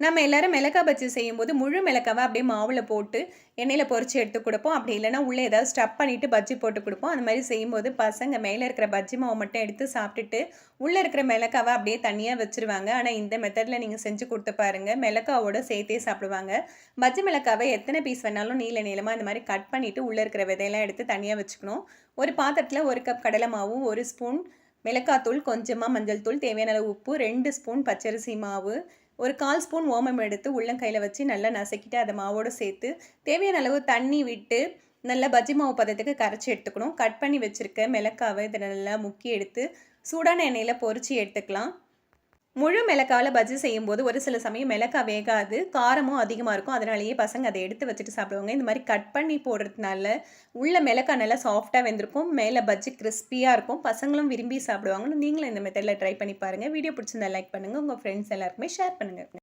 நம்ம எல்லாரும் மிளகாய் பஜ்ஜி செய்யும்போது முழு மிளகாவை அப்படியே மாவில் போட்டு எண்ணெயில் பொரிச்சு எடுத்து கொடுப்போம். அப்படி இல்லைன்னா உள்ளே ஏதாவது ஸ்டஃப் பண்ணிவிட்டு பஜ்ஜி போட்டு கொடுப்போம். அந்த மாதிரி செய்யும்போது பசங்க மேலே இருக்கிற பஜ்ஜி மாவை மட்டும் எடுத்து சாப்பிட்டுட்டு உள்ளே இருக்கிற மிளகாவை அப்படியே தனியாக வச்சுருவாங்க. ஆனால் இந்த மெத்தடில் நீங்கள் செஞ்சு கொடுத்து பாருங்கள், மிளகாவோட சேர்த்தே சாப்பிடுவாங்க. பஜ்ஜி மிளகாவை எத்தனை பீஸ் வேணாலும் நீளமாக இந்த மாதிரி கட் பண்ணிவிட்டு உள்ளே இருக்கிற விதையெல்லாம் எடுத்து தனியாக வச்சுக்கணும். ஒரு பாத்திரத்தில் 1 கப் கடலை மாவும், 1 ஸ்பூன் மிளகாத்தூள், கொஞ்சமாக மஞ்சள் தூள், தேவையான அளவு உப்பு, 2 ஸ்பூன் பச்சரிசி மாவு, ஒரு 1/4 ஸ்பூன் ஓமம் எடுத்து உள்ளங்கையில் வச்சு நல்லா நசுக்கிட்டு அதை மாவோடு சேர்த்து தேவையான அளவு தண்ணி விட்டு நல்லா பஜ்ஜி மாவு பதத்துக்கு கரைச்சி எடுத்துக்கணும். கட் பண்ணி வச்சுருக்க மிளகாவை இதை நல்லா முக்கி எடுத்து சூடான எண்ணெயில் பொரித்து எடுத்துக்கலாம். முழு மிளகாவில் பஜ்ஜி செய்யும்போது ஒரு சில சமயம் மிளகாய் வேகாது, காரமும் அதிகமாக இருக்கும். அதனாலேயே பசங்க அதை எடுத்து வச்சுட்டு சாப்பிடுவாங்க. இந்த மாதிரி கட் பண்ணி போடுறதுனால உள்ள மிளகாய் நல்லா சாஃப்டாக வெந்திருக்கும், மேலே பஜ்ஜி கிறிஸ்பியாக இருக்கும். பசங்களும் விரும்பி சாப்பிடுவாங்க. நீங்களும் இந்த மெத்தடில் ட்ரை பண்ணி பாருங்கள். வீடியோ பிடிச்சிருந்தா லைக் பண்ணுங்கள், உங்கள் ஃப்ரெண்ட்ஸ் எல்லாருக்குமே ஷேர் பண்ணுங்கள்.